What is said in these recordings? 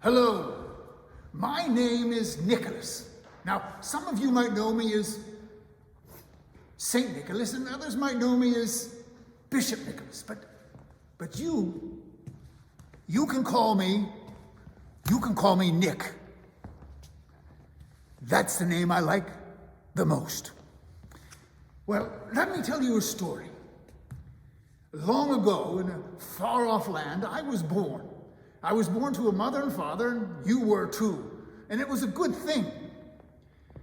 Hello, my name is Nicholas. Now, some of you might know me as Saint Nicholas, and others might know me as Bishop Nicholas. But you can call me Nick. That's the name I like the most. Well, let me tell you a story. Long ago, in a far-off land, I was born. I was born to a mother and father, and you were too. And it was a good thing.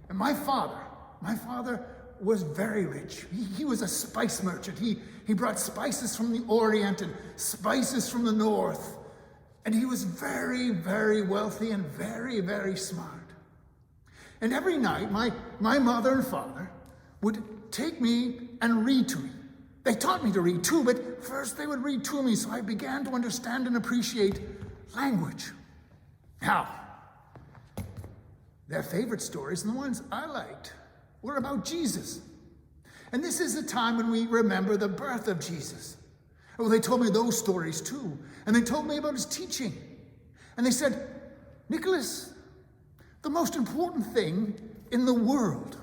And my father was very rich. He was a spice merchant. He brought spices from the Orient and spices from the North. And he was very, very wealthy and very, very smart. And every night, my mother and father would take me and read to me. They taught me to read too, but first they would read to me, so I began to understand and appreciate language. Now, their favorite stories, and the ones I liked, were about Jesus. And this is the time when we remember the birth of Jesus. Well, they told me those stories too. And they told me about his teaching. And they said, Nicholas, the most important thing in the world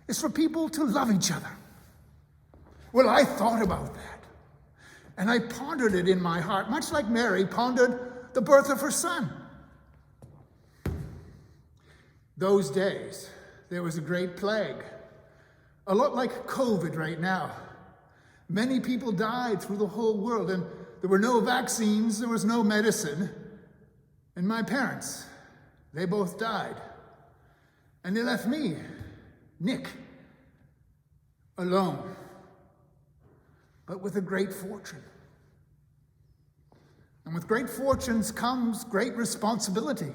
is for people to love each other. Well, I thought about that. And I pondered it in my heart, much like Mary pondered the birth of her son. Those days, there was a great plague, a lot like COVID right now. Many people died through the whole world, and there were no vaccines, there was no medicine. And my parents, they both died. And they left me, Nick, alone, but with a great fortune. And with great fortunes comes great responsibility.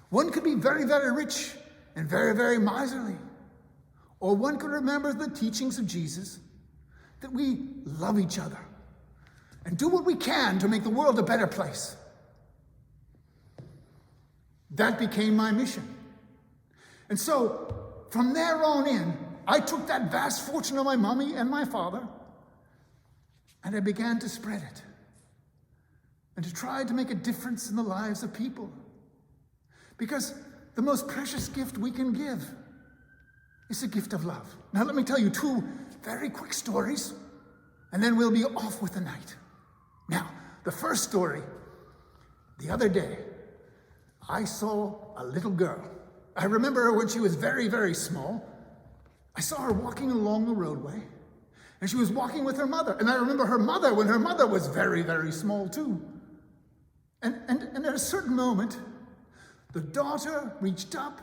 One could be very, very rich and very, very miserly. Or one could remember the teachings of Jesus, that we love each other and do what we can to make the world a better place. That became my mission. And so, from there on in, I took that vast fortune of my mommy and my father, and I began to spread it and to try to make a difference in the lives of people. Because the most precious gift we can give is a gift of love. Now let me tell you two very quick stories, and then we'll be off with the night. Now, the first story, the other day, I saw a little girl. I remember her when she was very, very small. I saw her walking along the roadway, and she was walking with her mother. And I remember her mother when her mother was very, very small too. And at a certain moment, the daughter reached up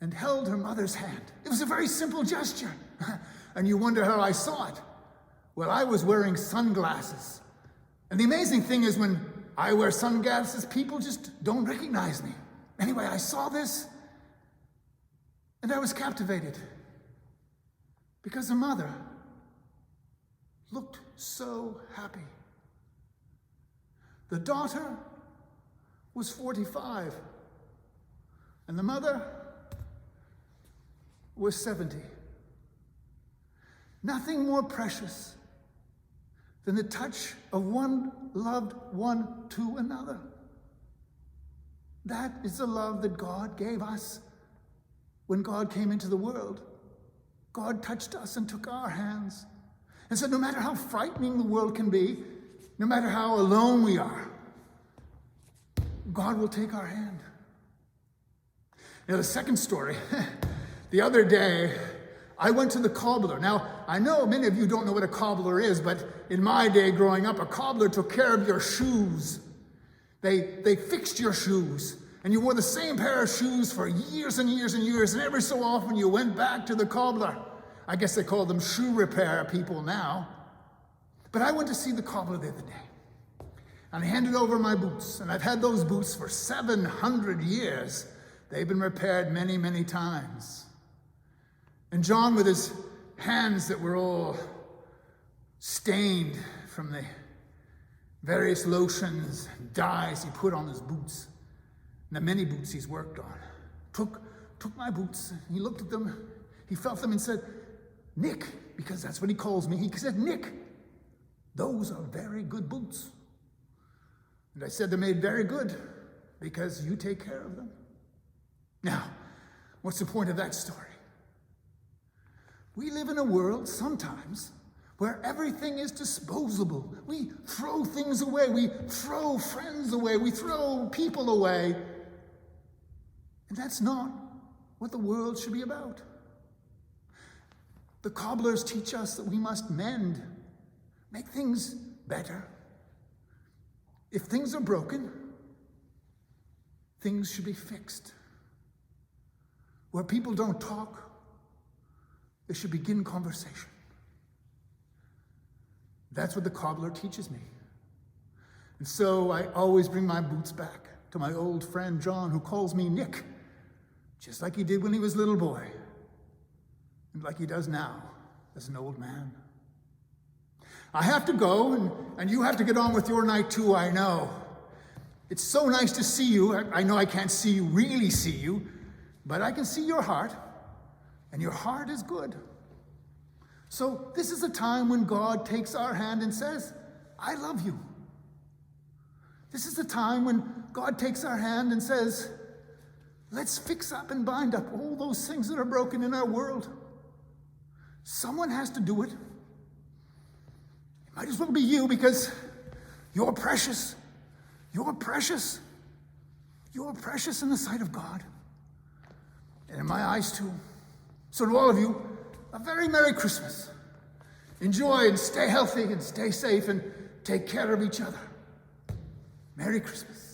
and held her mother's hand. It was a very simple gesture. And you wonder how I saw it. Well, I was wearing sunglasses. And the amazing thing is when I wear sunglasses, people just don't recognize me. Anyway, I saw this, and I was captivated. Because the mother looked so happy. The daughter was 45, and the mother was 70. Nothing more precious than the touch of one loved one to another. That is the love that God gave us when God came into the world. God touched us and took our hands and said, no matter how frightening the world can be, no matter how alone we are, God will take our hand. Now, the second story, the other day, I went to the cobbler. Now, I know many of you don't know what a cobbler is, but in my day growing up, a cobbler took care of your shoes. They fixed your shoes, and you wore the same pair of shoes for years and years and years, and every so often you went back to the cobbler. I guess they call them shoe repair people now. But I went to see the cobbler the other day, and I handed over my boots, and I've had those boots for 700 years. They've been repaired many, many times. And John, with his hands that were all stained from the various lotions and dyes he put on his boots, and the many boots he's worked on, took my boots, and he looked at them, he felt them and said, Nick, because that's what he calls me, he said, Nick, those are very good boots. And I said, they're made very good. because you take care of them. Now, what's the point of that story? We live in a world sometimes where everything is disposable. We throw things away. We throw friends away. We throw people away. And that's not what the world should be about. The cobblers teach us that we must mend, make things better. If things are broken, things should be fixed. Where people don't talk, they should begin conversation. That's what the cobbler teaches me. And so I always bring my boots back to my old friend John, who calls me Nick, just like he did when he was a little boy, and like he does now as an old man. I have to go, and you have to get on with your night too, I know. It's so nice to see you. I know I can't really see you, but I can see your heart, and your heart is good. So this is a time when God takes our hand and says, I love you. This is the time when God takes our hand and says, let's fix up and bind up all those things that are broken in our world. Someone has to do it. It might as well be you, because you're precious. You're precious. You're precious in the sight of God. And in my eyes too. So to all of you, a very Merry Christmas. Enjoy and stay healthy and stay safe and take care of each other. Merry Christmas.